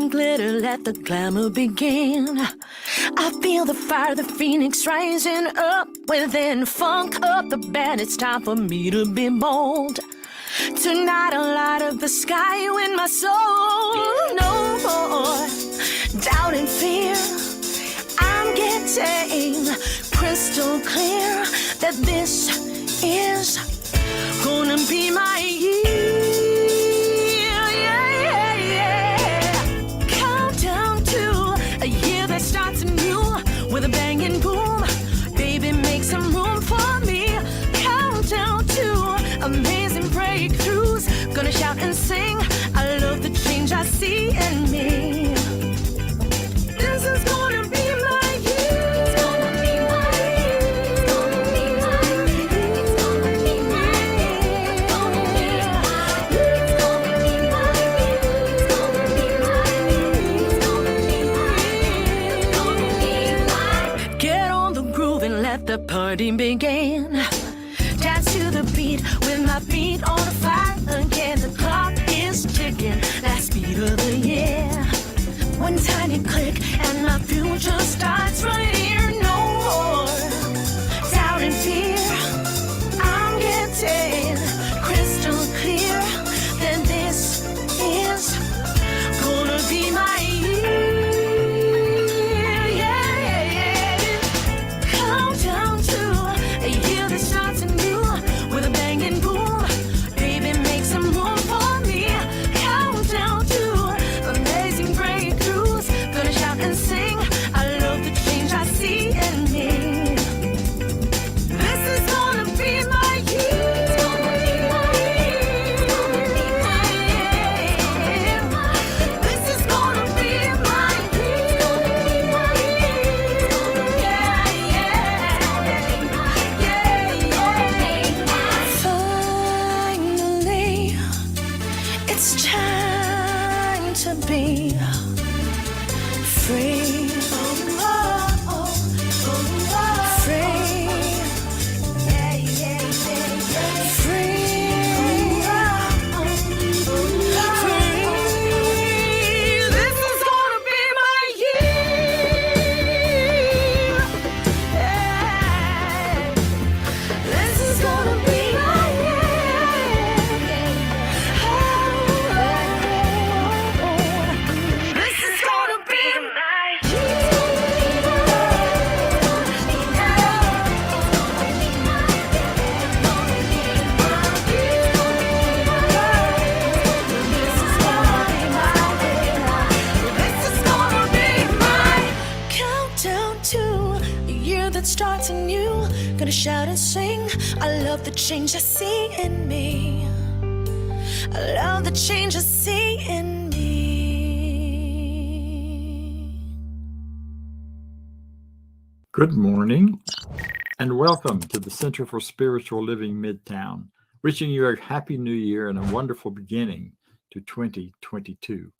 and glitter, let the glamour begin. I feel the fire, the phoenix rising up within. Funk up the band, it's time for me to be bold. Tonight I'll light up the sky with my soul. No more doubt and fear. I'm getting crystal clear that this is gonna be my year. Countdown to a year that starts anew with a bang and boom. Baby, make some room for me. Countdown to amazing breakthroughs. Gonna shout and sing. I love the change I see in me. This is gonna be my year. It's gonna be my year. It's gonna be my year. It's gonna be my year. It's gonna be my year. It's gonna be my year. It's gonna be my year. It's gonna be my year. Get on the groove and let the party begin. Dance to the beat with my feet on the fire again. The clock is ticking, that speed of the year. One tiny click and my future starts right here. No more doubt and fear. I'm getting crystal clear that this is gonna be my year. Yeah. Countdown to a year that starts anew with a bang and boom. Baby, make some room for me. Countdown to amazing breakthroughs. Gonna shout and sing. I love the change I see in me. This is gonna be my year. It's gonna be my year. It's gonna be my year. This is gonna be my year. It's gonna be my year. Finally, it's time to be free. This is gonna be my year. This is gonna be my year. This is gonna be my countdown to a year that starts anew. Gonna shout and sing. I love the change I see in me. I love the change I see in me. Good morning and welcome to the Center for Spiritual Living Midtown, wishing you a happy new year and a wonderful beginning to 2022.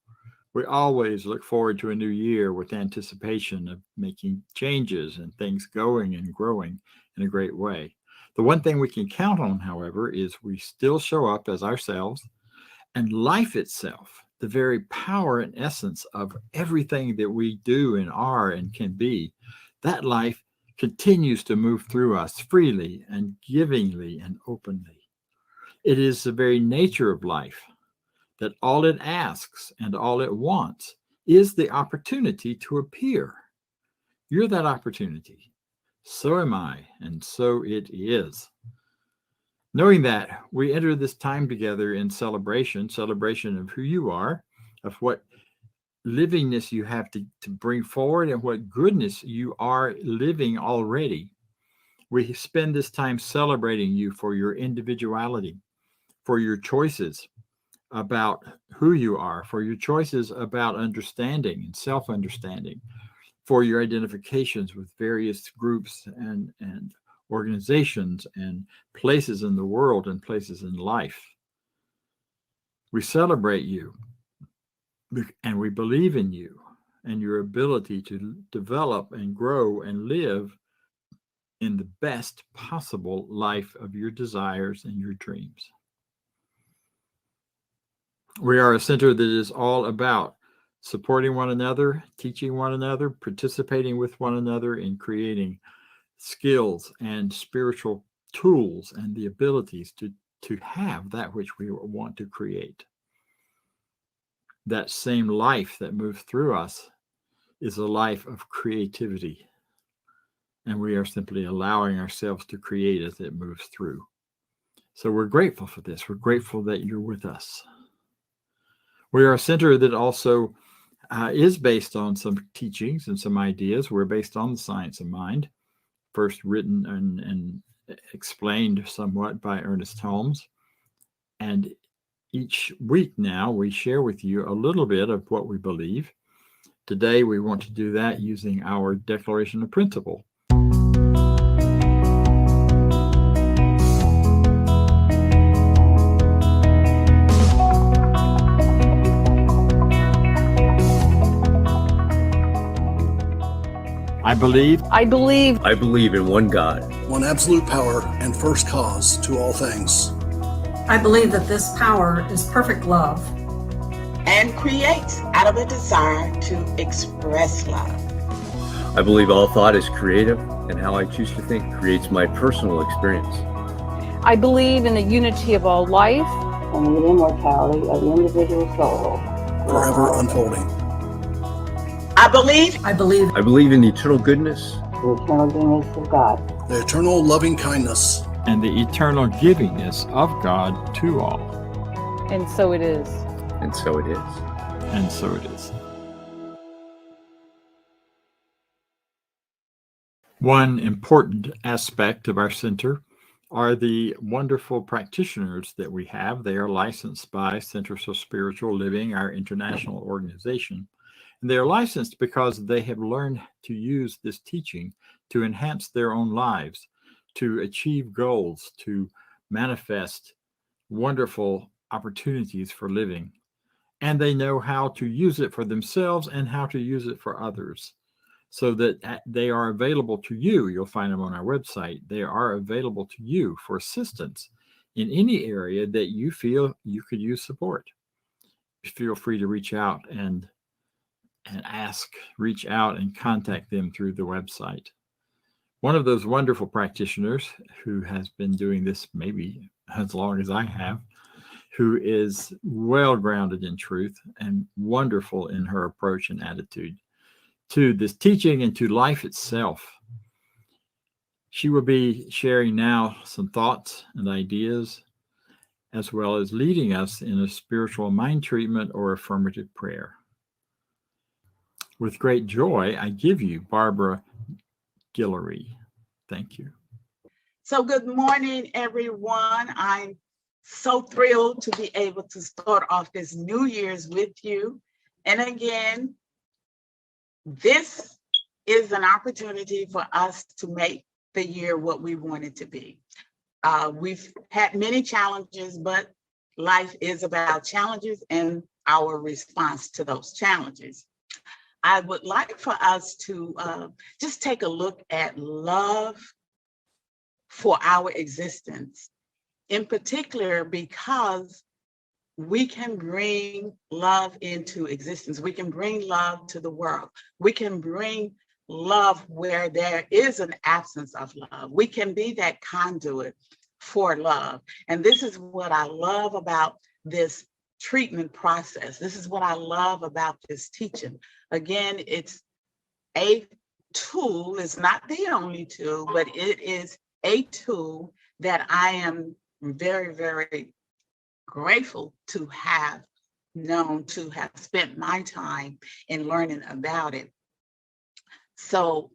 We always look forward to a new year with anticipation of making changes and things going and growing in a great way. The one thing we can count on, however, is we still show up as ourselves, and life itself, the very power and essence of everything that we do and are and can be, that life continues to move through us freely and givingly and openly. It is the very nature of life that all it asks and all it wants is the opportunity to appear. You're that opportunity. So am I, and so it is. Knowing that, we enter this time together in celebration of who you are, of what livingness you have to bring forward, and what goodness you are living already. We spend this time celebrating you for your individuality, for your choices about who you are, for your choices about understanding and self-understanding, for your identifications with various groups and organizations and places in the world and places in life. We celebrate you, and we believe in you and your ability to develop and grow and live in the best possible life of your desires and your dreams. We are a center that is all about supporting one another, teaching one another, participating with one another in creating skills and spiritual tools and the abilities to have that which we want to create. That same life that moves through us is a life of creativity. And we are simply allowing ourselves to create as it moves through. So we're grateful for this. We're grateful that you're with us. We are a center that also is based on some teachings and some ideas. We're based on the science of mind, first written and explained somewhat by Ernest Holmes. And each week now, we share with you a little bit of what we believe. Today, we want to do that using our Declaration of Principle. I believe in one God, one absolute power and first cause to all things. I believe that this power is perfect love and creates out of a desire to express love. I believe all thought is creative, and how I choose to think creates my personal experience. I believe in the unity of all life and the immortality of the individual soul, forever unfolding. I believe in the eternal goodness, the eternal goodness of God, the eternal loving kindness, and the eternal givingness of God to all. And so it is. And so it is. And so it is. One important aspect of our center are the wonderful practitioners that we have. They are licensed by Centers for Spiritual Living, our international organization. And they are licensed because they have learned to use this teaching to enhance their own lives, to achieve goals, to manifest wonderful opportunities for living. And they know how to use it for themselves and how to use it for others, so that they are available to you. You'll find them on our website. They are available to you for assistance in any area that you feel you could use support. Feel free to reach out and reach out and contact them through the website. One of those wonderful practitioners who has been doing this maybe as long as I have, who is well grounded in truth and wonderful in her approach and attitude to this teaching and to life itself. She will be sharing now some thoughts and ideas, as well as leading us in a spiritual mind treatment or affirmative prayer. With great joy, I give you Barbara Guillory. Thank you. So good morning, everyone. I'm so thrilled to be able to start off this New Year's with you. And again, this is an opportunity for us to make the year what we want it to be. We've had many challenges, but life is about challenges and our response to those challenges. I would like for us to just take a look at love for our existence, in particular, because we can bring love into existence. We can bring love to the world. We can bring love where there is an absence of love. We can be that conduit for love. And this is what I love about this treatment process. This is what I love about this teaching. Again, it's a tool. It's not the only tool, but it is a tool that I am very, very grateful to have known, to have spent my time in learning about it. So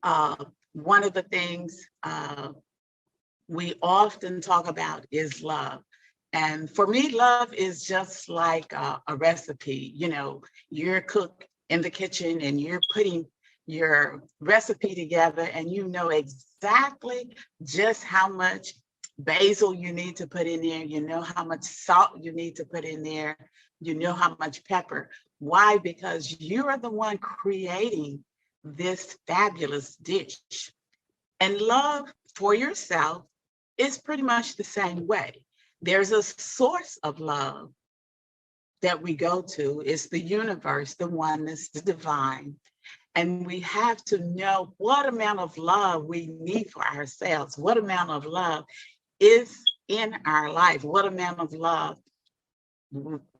one of the things we often talk about is love. And for me, love is just like a recipe. You know, you're a cook in the kitchen and you're putting your recipe together and you know exactly just how much basil you need to put in there. You know how much salt you need to put in there. You know how much pepper. Why? Because you are the one creating this fabulous dish. And love for yourself is pretty much the same way. There's a source of love that we go to is the universe, the oneness, the divine. And we have to know what amount of love we need for ourselves, what amount of love is in our life, what amount of love,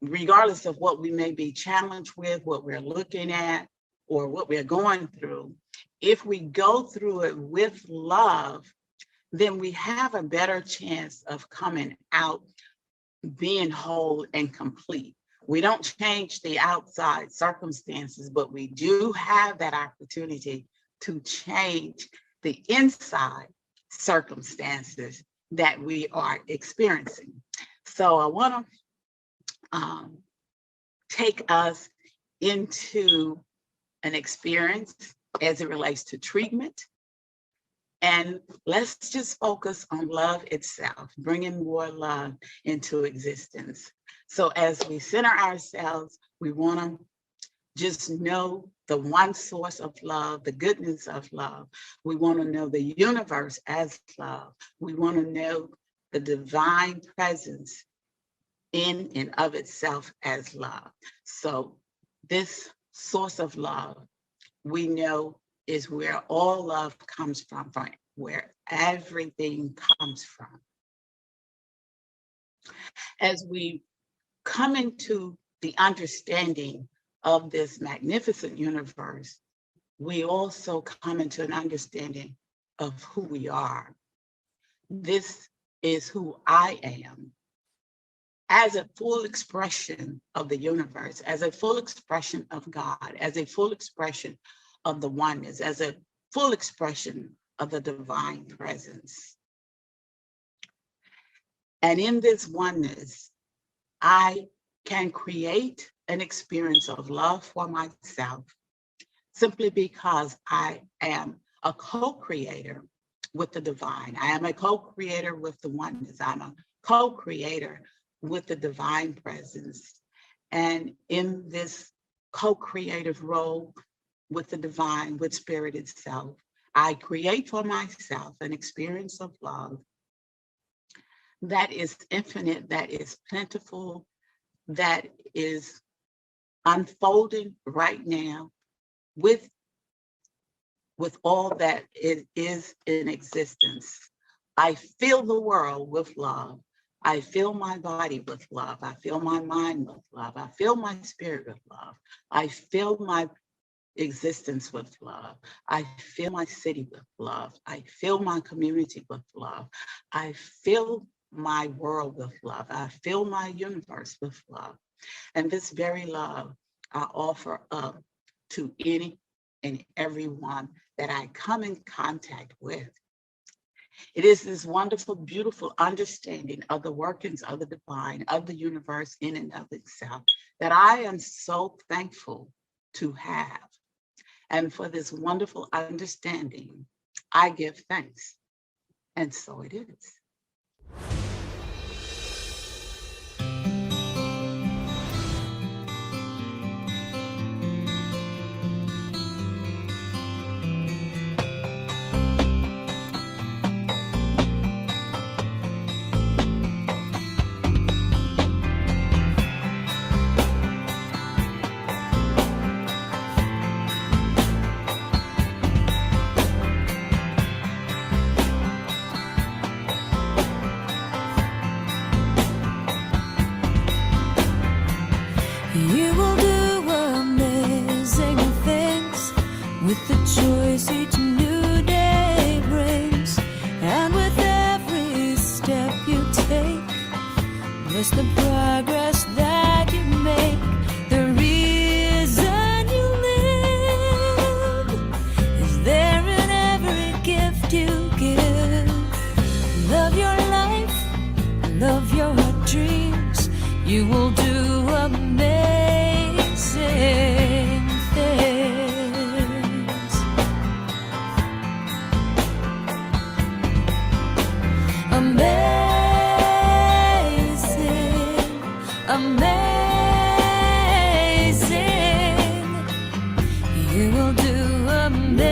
regardless of what we may be challenged with, what we're looking at, or what we're going through. If we go through it with love, then we have a better chance of coming out being whole and complete. We don't change the outside circumstances, but we do have that opportunity to change the inside circumstances that we are experiencing. So I want to take us into an experience as it relates to treatment. And let's just focus on love itself, bringing more love into existence. So as we center ourselves, we want to just know the one source of love, the goodness of love. We want to know the universe as love. We want to know the divine presence in and of itself as love. So this source of love, we know, is where all love comes from where everything comes from. As we come into the understanding of this magnificent universe, we also come into an understanding of who we are. This is who I am as a full expression of the universe, as a full expression of God, as a full expression of the oneness, as a full expression of the divine presence. And in this oneness, I can create an experience of love for myself simply because I am a co-creator with the divine. I am a co-creator with the oneness. I'm a co-creator with the divine presence. And in this co-creative role with the divine, with spirit itself, I create for myself an experience of love that is infinite, that is plentiful, that is unfolding right now with all that it is in existence. I fill the world with love. I fill my body with love. I fill my mind with love. I fill my spirit with love. I fill my existence with love. I fill my city with love. I fill my community with love. I fill my world with love. I fill my universe with love. And this very love I offer up to any and everyone that I come in contact with. It is this wonderful, beautiful understanding of the workings of the divine, of the universe in and of itself, that I am so thankful to have. And for this wonderful understanding, I give thanks. And so it is. You will do amazing things with the choice each new day brings. And with every step you take, there's the progress that you make. The reason you live is there in every gift you give. Love your life, love your dreams. You will do amazing things. Amazing, amazing. You will do amazing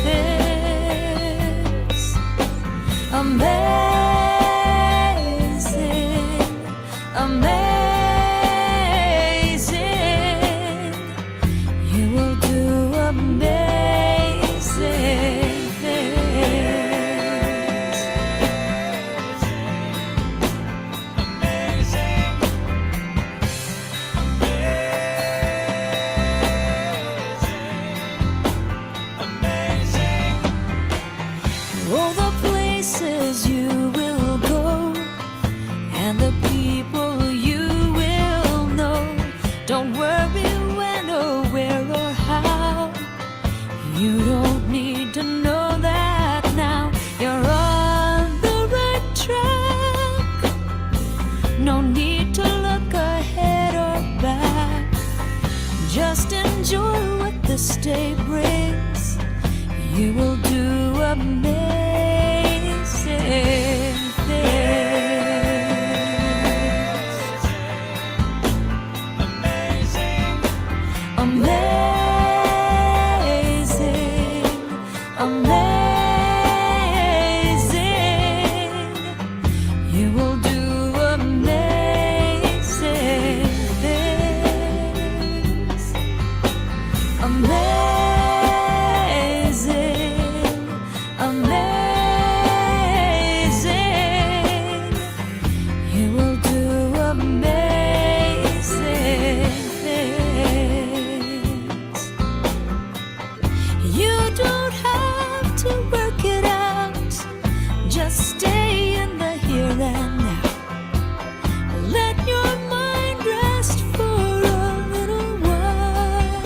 things. Amazing. day brings, you will do amazing things. Amazing, amazing. You will do amazing things. Amazing, amazing. You will do amazing things. You don't have to work it out. Just stay in the here and now. Let your mind rest for a little while.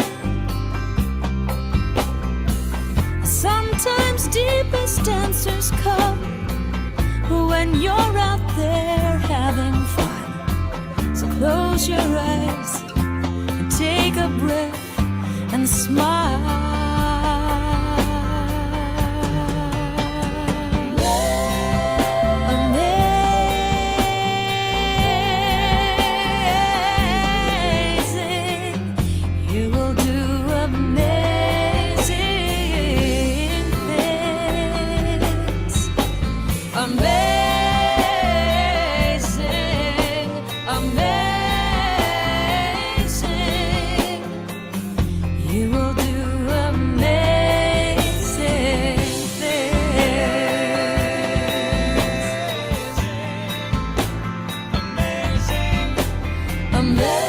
Sometimes deepest answers come when you're out there having fun. So close your eyes and take a breath and smile. Amazing, you will do amazing things. Amazing, amazing. You will do amazing things. Amazing,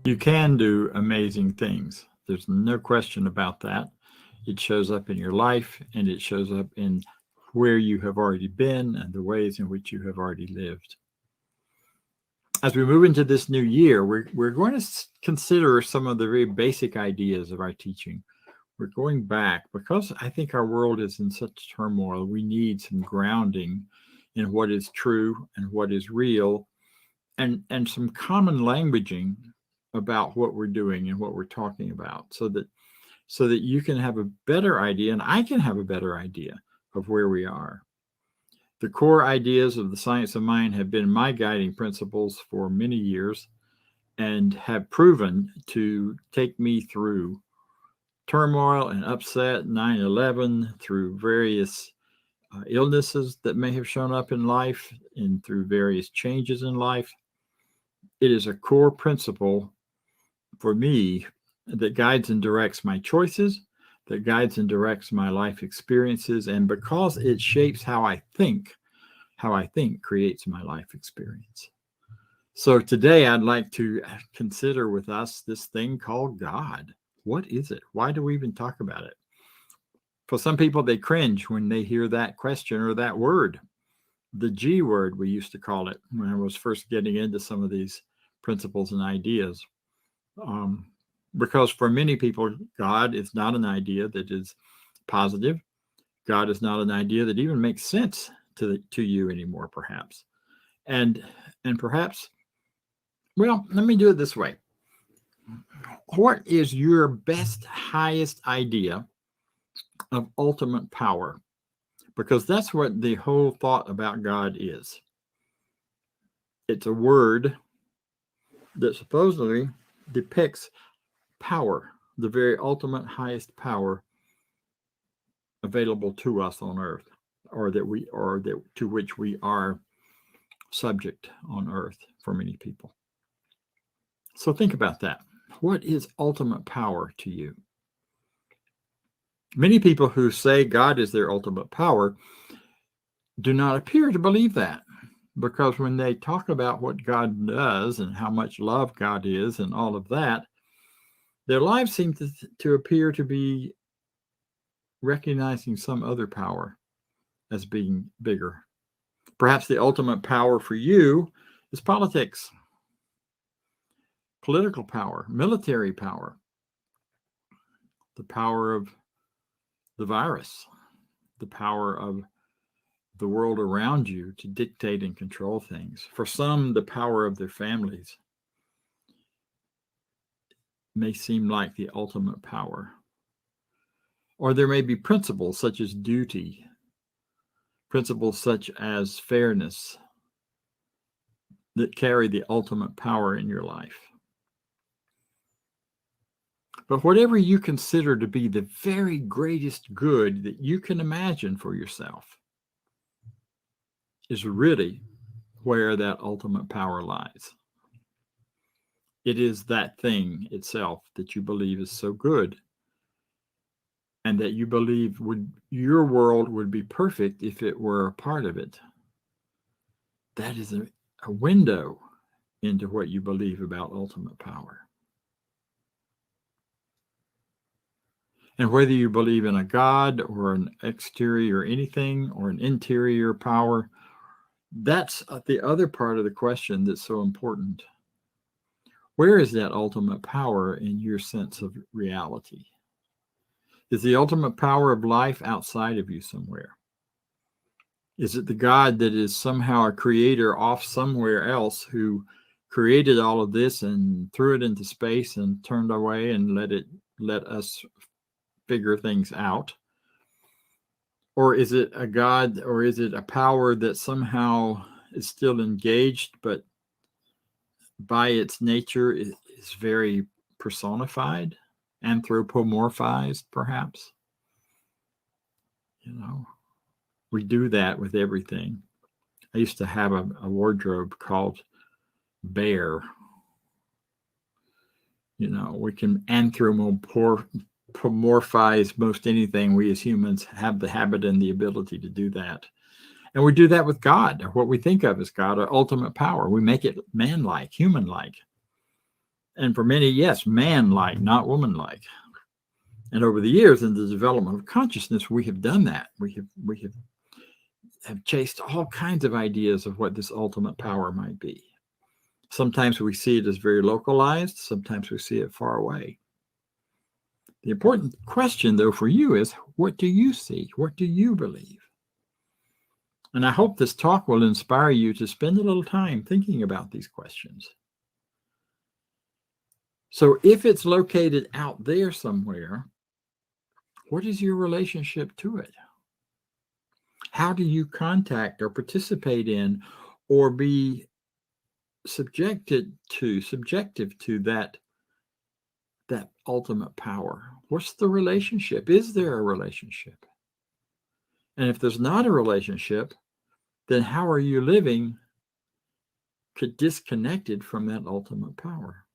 You can do amazing things. There's no question about that. It shows up in your life, and it shows up in where you have already been and the ways in which you have already lived. As we move into this new year, we're going to consider some of the very basic ideas of our teaching. We're going back because I think our world is in such turmoil. We need some grounding in what is true and what is real, and some common languaging about what we're doing and what we're talking about, so that you can have a better idea, and I can have a better idea of where we are. The core ideas of the science of mind have been my guiding principles for many years and have proven to take me through turmoil and upset, 9/11, through various illnesses that may have shown up in life, and through various changes in life. It is a core principle for me that guides and directs my choices, that guides and directs my life experiences. And because it shapes how I think creates my life experience. So today I'd like to consider with us this thing called God. What is it? Why do we even talk about it? For some people, they cringe when they hear that question or that word. The G word, we used to call it when I was first getting into some of these principles and ideas. Because for many people, God is not an idea that is positive. God is not an idea that even makes sense to you anymore, perhaps. And perhaps, well, let me do it this way. What is your best, highest idea of ultimate power? Because that's what the whole thought about God is. It's a word that supposedly depicts power, the very ultimate highest power available to us on earth, or to which we are subject on earth for many people. So think about that. What is ultimate power to you? Many people who say God is their ultimate power do not appear to believe that, because when they talk about what God does and how much love God is and all of that, their lives seem to appear to be recognizing some other power as being bigger. Perhaps the ultimate power for you is politics, political power, military power, the power of the virus, the power of the world around you to dictate and control things. For some, the power of their families may seem like the ultimate power. Or there may be principles such as duty, principles such as fairness that carry the ultimate power in your life. But whatever you consider to be the very greatest good that you can imagine for yourself is really where that ultimate power lies. It is that thing itself that you believe is so good and that you believe your world would be perfect if it were a part of it. That is a window into what you believe about ultimate power. And whether you believe in a God or an exterior anything or an interior power, that's the other part of the question that's so important. Where is that ultimate power in your sense of reality? Is the ultimate power of life outside of you somewhere? Is it the God that is somehow a creator off somewhere else who created all of this and threw it into space and turned away and let us figure things out? Or is it a God, or is it a power that somehow is still engaged, but by its nature is very personified, anthropomorphized, perhaps? You know, we do that with everything. I used to have a wardrobe called Bear. You know, we can anthropomorphize most anything. We as humans have the habit and the ability to do that. And we do that with God, or what we think of as God, our ultimate power. We make it man-like, human-like. And for many, yes, man-like, not woman-like. And over the years, in the development of consciousness, we have done that. We have chased all kinds of ideas of what this ultimate power might be. Sometimes we see it as very localized. Sometimes we see it far away. The important question, though, for you is, what do you see? What do you believe? And I hope this talk will inspire you to spend a little time thinking about these questions. So if it's located out there somewhere, what is your relationship to it? How do you contact or participate in or be subjective to that ultimate power? What's the relationship? Is there a relationship? And if there's not a relationship, then how are you living disconnected from that ultimate power?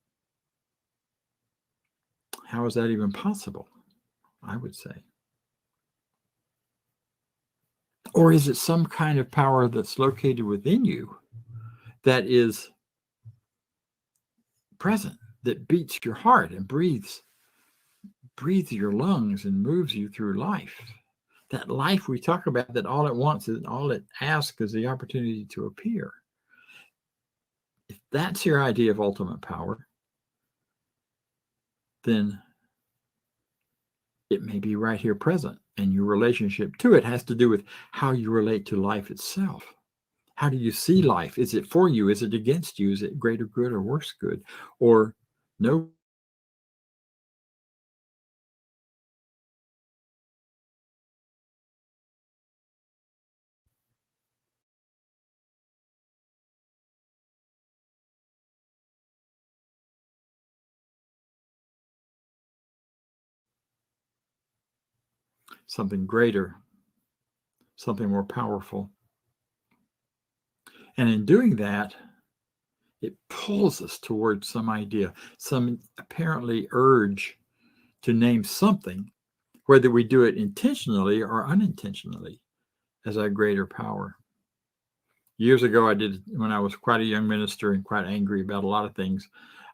How is that even possible? I would say. Or is it some kind of power that's located within you that is present, that beats your heart and breathes your lungs and moves you through life? That life we talk about, that all it wants and all it asks is the opportunity to appear. If that's your idea of ultimate power, then it may be right here present, and your relationship to it has to do with how you relate to life itself. How do you see life? Is it for you? Is it against you? Is it greater good or worse good? Or no? Something greater, something more powerful. And in doing that, it pulls us towards some idea, some apparently urge to name something, whether we do it intentionally or unintentionally, as our greater power. Years ago, when I was quite a young minister and quite angry about a lot of things,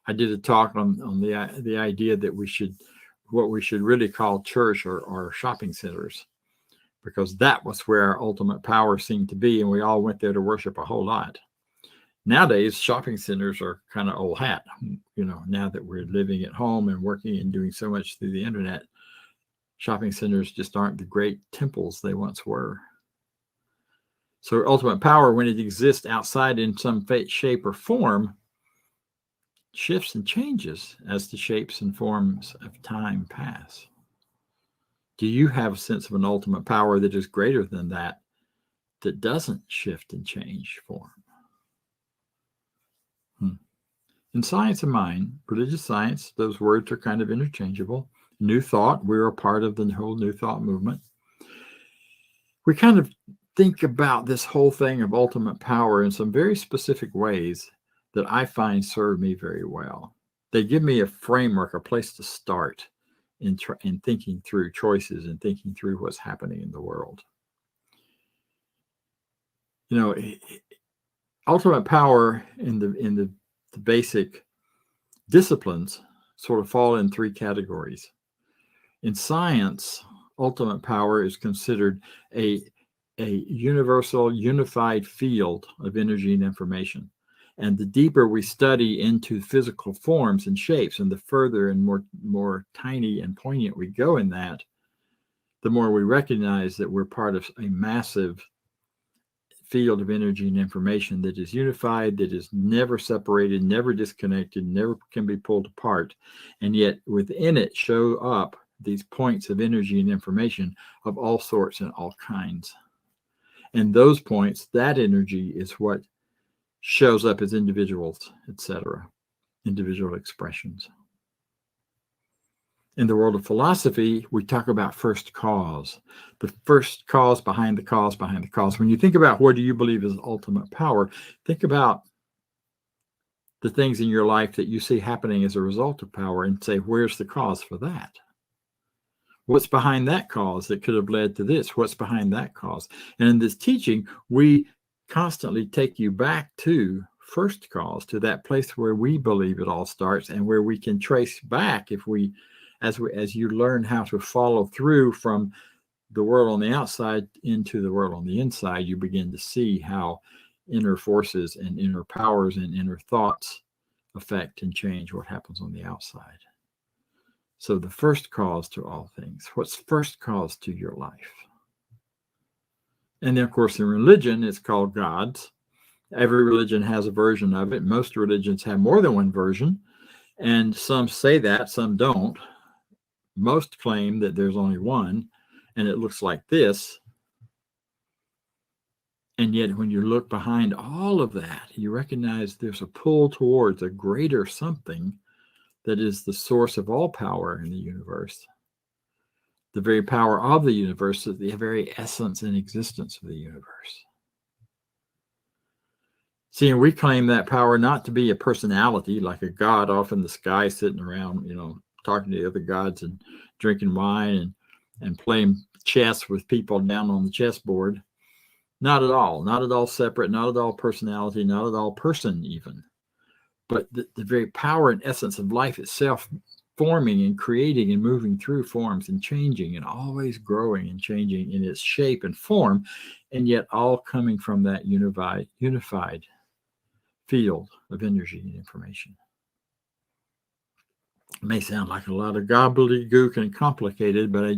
I did a talk on the idea that what we should really call church or shopping centers, because that was where our ultimate power seemed to be, and we all went there to worship a whole lot. Nowadays, shopping centers are kind of old hat. Now that we're living at home and working and doing so much through the internet, shopping centers just aren't the great temples they once were. So ultimate power, when it exists outside in some shape or form, shifts and changes as the shapes and forms of time pass. Do you have a sense of an ultimate power that is greater than that doesn't shift and change form? In science of mind, religious science, those words are kind of interchangeable. New thought, we're a part of the whole New Thought movement. We kind of think about this whole thing of ultimate power in some very specific ways that I find serve me very well. They give me a framework, a place to start in thinking through choices and thinking through what's happening in the world. Ultimate power in the basic disciplines sort of fall in three categories. In science, ultimate power is considered a universal, unified field of energy and information. And the deeper we study into physical forms and shapes, and the further and more tiny and poignant we go in that, the more we recognize that we're part of a massive field of energy and information that is unified, that is never separated, never disconnected, never can be pulled apart. And yet within it show up these points of energy and information of all sorts and all kinds. And those points, that energy is what shows up as individuals, etc., individual expressions. In the world of philosophy, we talk about first cause, the first cause behind the cause behind the cause. When you think about what do you believe is ultimate power, think about the things in your life that you see happening as a result of power and say, where's the cause for that? What's behind that cause that could have led to this? What's behind that cause? And in this teaching, we constantly take you back to first cause, to that place where we believe it all starts and where we can trace back as you learn how to follow through from the world on the outside into the world on the inside, you begin to see how inner forces and inner powers and inner thoughts affect and change what happens on the outside. So the first cause to all things, what's first cause to your life? And then, of course, in religion, it's called God's. Every religion has a version of it. Most religions have more than one version. And some say that, some don't. Most claim that there's only one, and it looks like this. And yet, when you look behind all of that, you recognize there's a pull towards a greater something that is the source of all power in the universe. The very power of the universe is the very essence and existence of the universe. See, and we claim that power not to be a personality, like a god off in the sky sitting around, talking to the other gods and drinking wine and playing chess with people down on the chessboard. Not at all separate, not at all personality, not at all person even. But the very power and essence of life itself, forming and creating and moving through forms and changing and always growing and changing in its shape and form, and yet all coming from that unified field of energy and information. It may sound like a lot of gobbledygook and complicated, but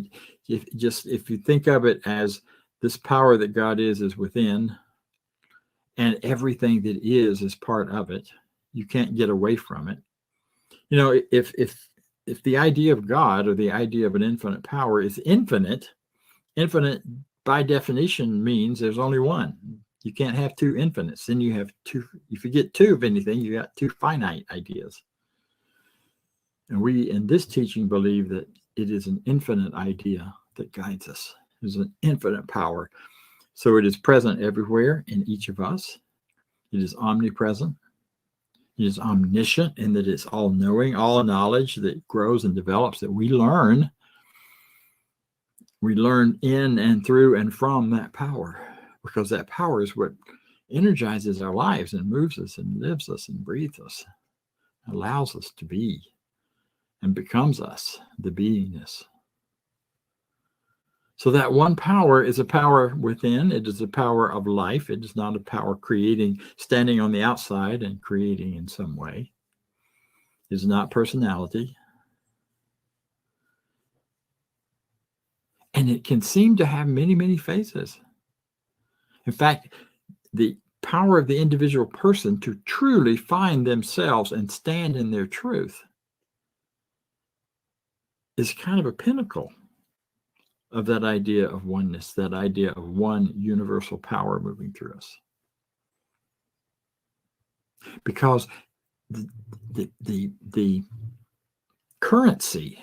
if you think of it as this power that God is within, and everything that is part of it, you can't get away from it. If the idea of God or the idea of an infinite power is infinite by definition means there's only one. You can't have two infinites. Then you have two. If you get two of anything, you got two finite ideas. And we, in this teaching, believe that it is an infinite idea that guides us. It is an infinite power. So it is present everywhere in each of us. It is omnipresent. It is omniscient in that it's all-knowing, all knowledge that grows and develops, that we learn. We learn in and through and from that power, because that power is what energizes our lives and moves us and lives us and breathes us, allows us to be and becomes us, the beingness. So that one power is a power within. It is a power of life. It is not a power creating, standing on the outside and creating in some way. It is not personality. And it can seem to have many, many faces. In fact, the power of the individual person to truly find themselves and stand in their truth is kind of a pinnacle of that idea of oneness, that idea of one universal power moving through us. Because the currency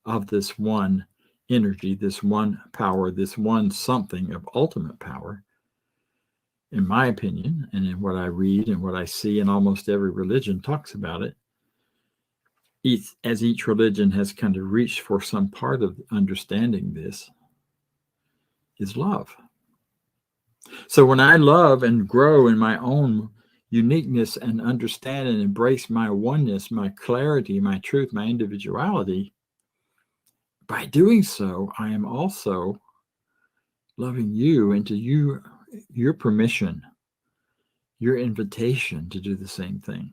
of this one energy, this one power, this one something of ultimate power, in my opinion, and in what I read and what I see in almost every religion talks about it, as each religion has kind of reached for some part of understanding this, is love. So when I love and grow in my own uniqueness and understand and embrace my oneness, my clarity, my truth, my individuality, by doing so, I am also loving you into your permission, your invitation to do the same thing.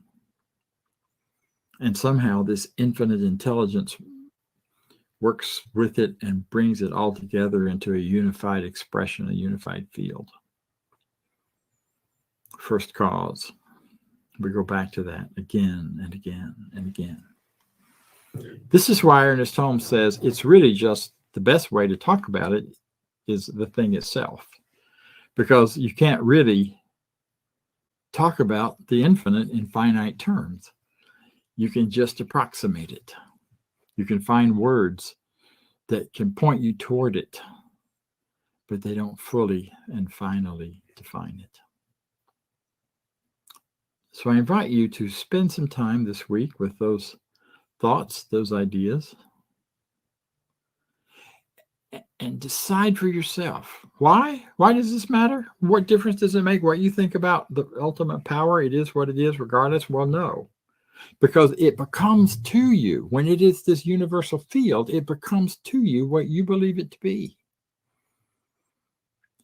And somehow this infinite intelligence works with it and brings it all together into a unified expression, a unified field. First cause. We go back to that again and again and again. This is why Ernest Holmes says it's really just the best way to talk about it is the thing itself. Because you can't really talk about the infinite in finite terms. You can just approximate it. You can find words that can point you toward it, but they don't fully and finally define it. So I invite you to spend some time this week with those thoughts, those ideas, and decide for yourself. Why? Why does this matter? What difference does it make what you think about the ultimate power? It is what it is regardless. Well, no. Because it becomes to you, when it is this universal field, it becomes to you what you believe it to be.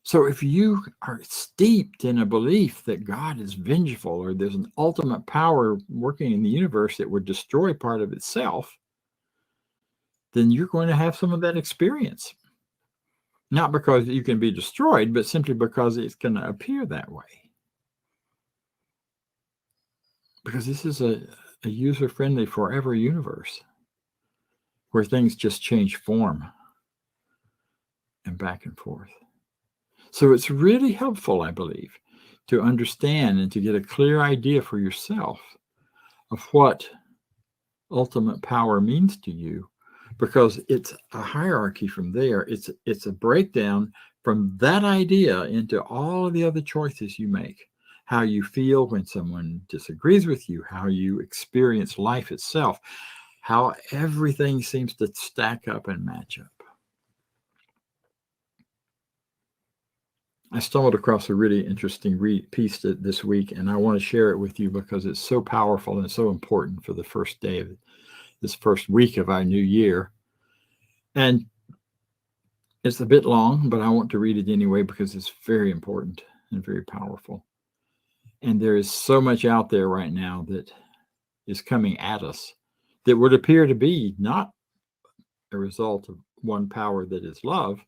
So if you are steeped in a belief that God is vengeful or there's an ultimate power working in the universe that would destroy part of itself, then you're going to have some of that experience. Not because you can be destroyed, but simply because it's going to appear that way. Because this is a user-friendly forever universe where things just change form and back and forth. So it's really helpful, I believe, to understand and to get a clear idea for yourself of what ultimate power means to you, because it's a hierarchy from there. It's a breakdown from that idea into all of the other choices you make. How you feel when someone disagrees with you, how you experience life itself, how everything seems to stack up and match up. I stumbled across a really interesting piece this week, and I want to share it with you because it's so powerful and so important for the first day of this first week of our new year. And it's a bit long, but I want to read it anyway because it's very important and very powerful. And there is so much out there right now that is coming at us that would appear to be not a result of one power that is love,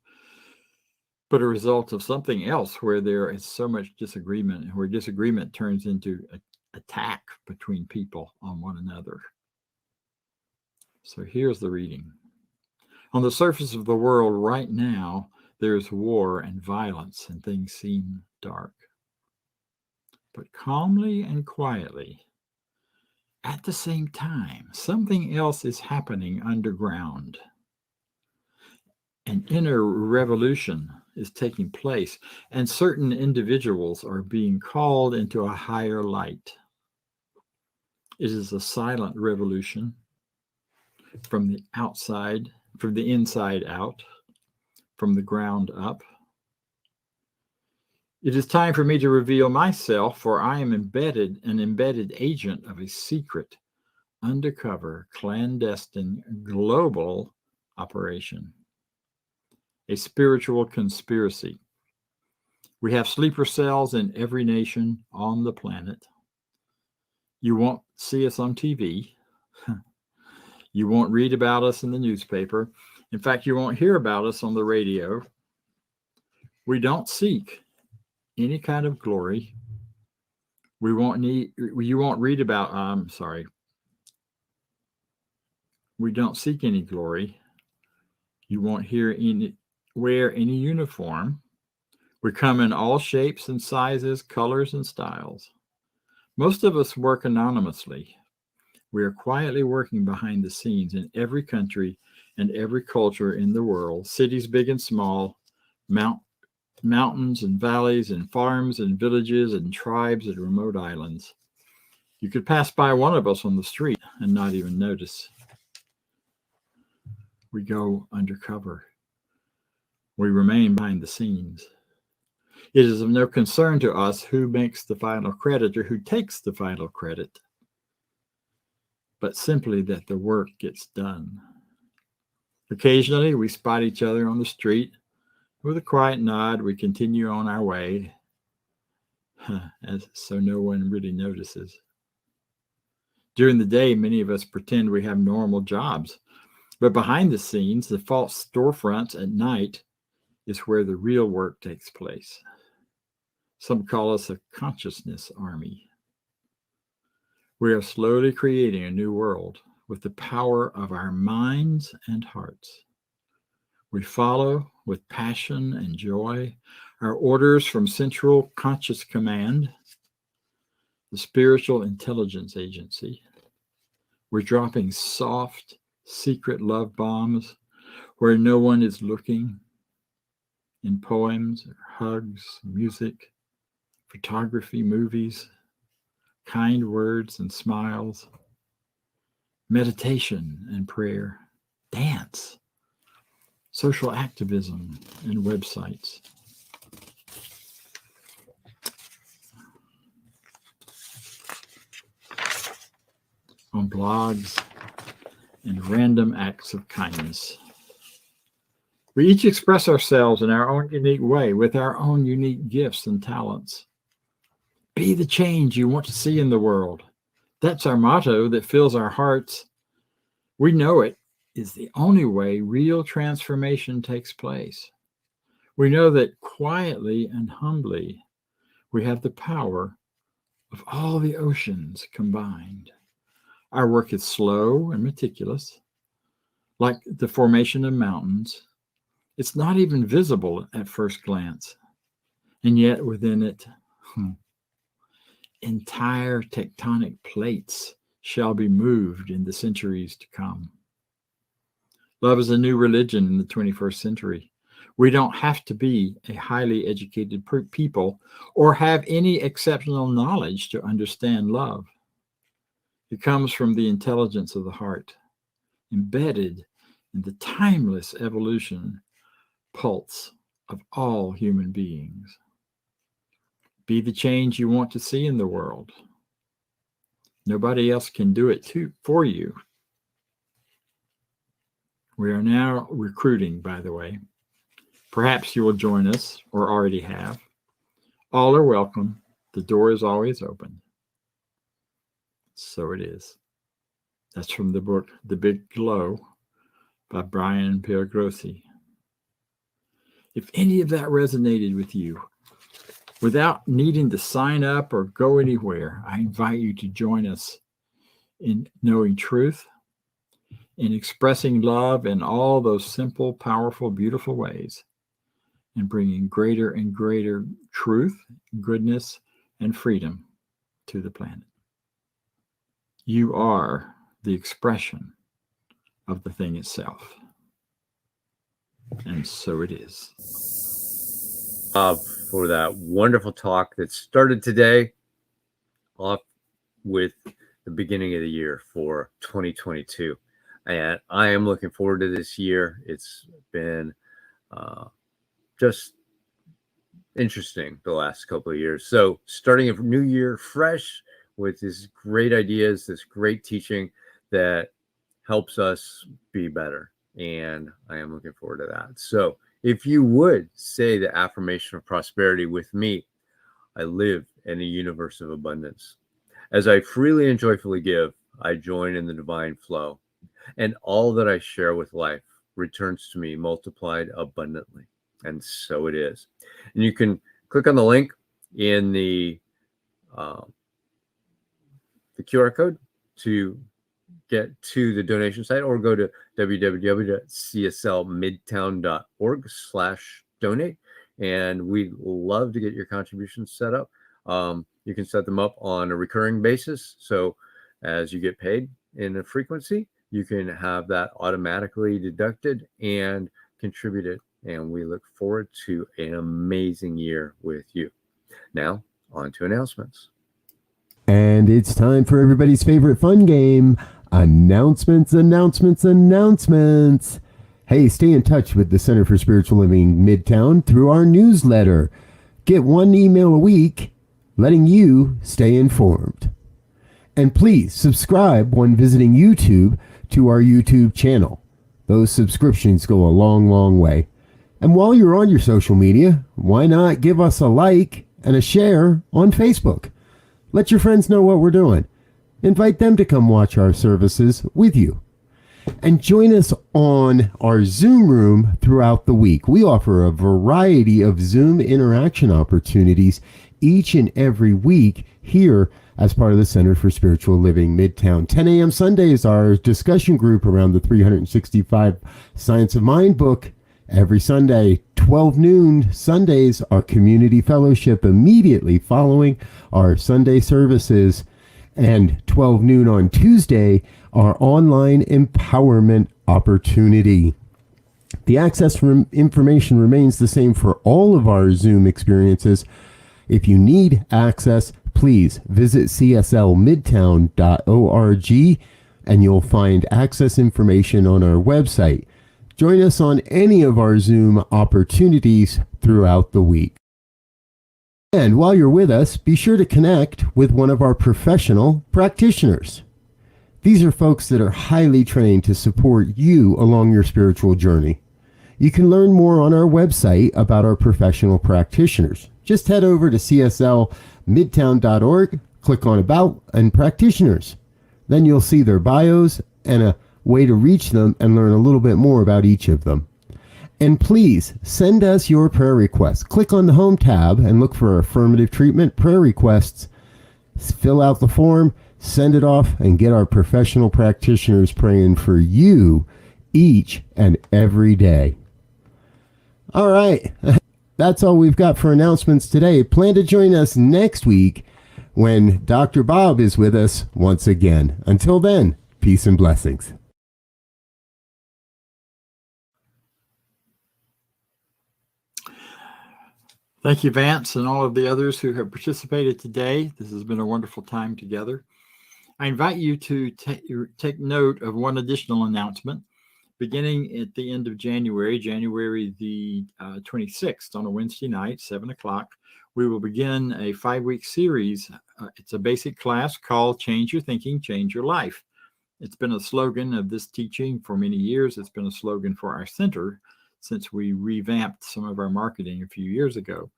but a result of something else where there is so much disagreement and where disagreement turns into an attack between people on one another. So here's the reading. On the surface of the world right now, there is war and violence and things seem dark. But calmly and quietly, at the same time, something else is happening underground. An inner revolution is taking place, and certain individuals are being called into a higher light. It is a silent revolution from the outside, from the inside out, from the ground up. It is time for me to reveal myself, for I am an embedded agent of a secret, undercover, clandestine, global operation. a spiritual conspiracy. We have sleeper cells in every nation on the planet. You won't see us on TV. You won't read about us in the newspaper. In fact, you won't hear about us on the radio. We don't seek any kind of glory. You won't read about, we don't seek any glory. You won't wear any uniform. We come in all shapes and sizes, colors and styles. Most of us work anonymously. We are quietly working behind the scenes in every country and every culture in the world, cities big and small, mountains and valleys and farms and villages and tribes and remote islands. You could pass by one of us on the street and not even notice. We go undercover. We remain behind the scenes. It is of no concern to us who makes the final credit or who takes the final credit, but simply that the work gets done. Occasionally, we spot each other on the street. With a quiet nod, we continue on our way, so no one really notices. During the day, many of us pretend we have normal jobs, but behind the scenes, the false storefronts at night is where the real work takes place. Some call us a consciousness army. We are slowly creating a new world with the power of our minds and hearts. We follow with passion and joy our orders from Central Conscious Command, the Spiritual Intelligence Agency. We're dropping soft, secret love bombs where no one is looking, in poems, hugs, music, photography, movies, kind words and smiles, meditation and prayer, dance, social activism, and websites. On blogs and random acts of kindness. We each express ourselves in our own unique way with our own unique gifts and talents. Be the change you want to see in the world. That's our motto that fills our hearts. We know it is the only way real transformation takes place. We know that quietly and humbly, we have the power of all the oceans combined. Our work is slow and meticulous, like the formation of mountains. It's not even visible at first glance, and yet within it, entire tectonic plates shall be moved in the centuries to come. Love is a new religion in the 21st century. We don't have to be a highly educated people or have any exceptional knowledge to understand love. It comes from the intelligence of the heart, embedded in the timeless evolution pulse of all human beings. Be the change you want to see in the world. Nobody else can do it for you. We are now recruiting, by the way. Perhaps you will join us, or already have. All are welcome. The door is always open. So it is. That's from the book, The Big Glow, by Brian Piergrossi. If any of that resonated with you, without needing to sign up or go anywhere, I invite you to join us in knowing truth, in expressing love in all those simple, powerful, beautiful ways, and bringing greater and greater truth, goodness, and freedom to the planet. You are the expression of the thing itself. And so it is. For that wonderful talk that started today off with the beginning of the year for 2022. And I am looking forward to this year. It's been just interesting the last couple of years. So starting a new year fresh with these great ideas, this great teaching that helps us be better. And I am looking forward to that. So If you would say the affirmation of prosperity with me, I live in a universe of abundance. As I freely and joyfully give, I join in the divine flow, and all that I share with life returns to me multiplied abundantly. And so it is. And you can click on the link in the QR code to get to the donation site, or go to www.cslmidtown.org/donate. And we'd love to get your contributions set up. You can set them up on a recurring basis. So as you get paid in a frequency, you can have that automatically deducted and contributed. And we look forward to an amazing year with you. Now, on to announcements. And it's time for everybody's favorite fun game, announcements. Hey, stay in touch with the Center for Spiritual Living Midtown through our newsletter. Get one email a week letting you stay informed. And please subscribe when visiting YouTube to our YouTube channel. Those subscriptions go a long, long way. And while you're on your social media, why not give us a like and a share on Facebook? Let your friends know what we're doing. Invite them to come watch our services with you. And join us on our Zoom room throughout the week. We offer a variety of Zoom interaction opportunities each and every week here as part of the Center for Spiritual Living Midtown. 10 a.m. Sundays, our discussion group around the 365 Science of Mind book. Every Sunday, 12 noon Sundays, our community fellowship immediately following our Sunday services. And 12 noon on Tuesday, our online empowerment opportunity. The access information remains the same for all of our Zoom experiences. If you need access, please visit cslmidtown.org and you'll find access information on our website. Join us on any of our Zoom opportunities throughout the week. And while you're with us, be sure to connect with one of our professional practitioners. These are folks that are highly trained to support you along your spiritual journey. You can learn more on our website about our professional practitioners. Just head over to cslmidtown.org, click on About and Practitioners. Then you'll see their bios and a way to reach them and learn a little bit more about each of them. And please send us your prayer requests. Click on the Home tab and look for Affirmative Treatment Prayer Requests. Fill out the form, send it off, and get our professional practitioners praying for you each and every day. All right. That's all we've got for announcements today. Plan to join us next week when Dr. Bob is with us once again. Until then, peace and blessings. Thank you, Vance, and all of the others who have participated today. This has been a wonderful time together. I invite you to take note of one additional announcement. Beginning at the end of January the 26th, on a Wednesday night, 7 o'clock, we will begin a 5-week series. It's a basic class called Change Your Thinking, Change Your Life. It's been a slogan of this teaching for many years. It's been a slogan for our center since we revamped some of our marketing a few years ago.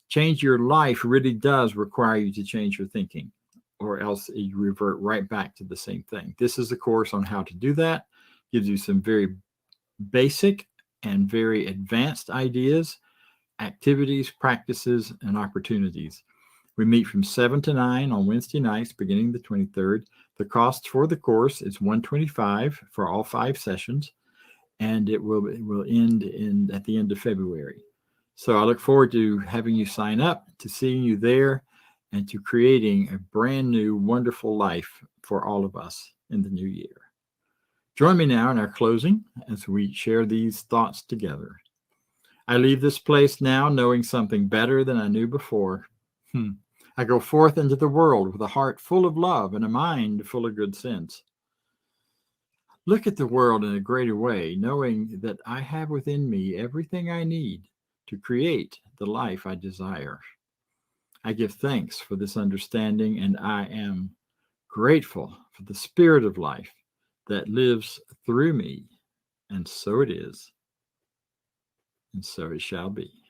Change your life really does require you to change your thinking, or else you revert right back to the same thing. This is a course on how to do that. Gives you some very basic and very advanced ideas, activities, practices, and opportunities. We meet from 7 to 9 on Wednesday nights, beginning the 23rd. The cost for the course is $125 for all 5 sessions, and it will end at the end of February. So I look forward to having you sign up, to seeing you there, and to creating a brand new, wonderful life for all of us in the new year. Join me now in our closing as we share these thoughts together. I leave this place now knowing something better than I knew before. I go forth into the world with a heart full of love and a mind full of good sense. Look at the world in a greater way, knowing that I have within me everything I need to create the life I desire. I give thanks for this understanding, and I am grateful for the spirit of life that lives through me, and so it is. and so it shall be.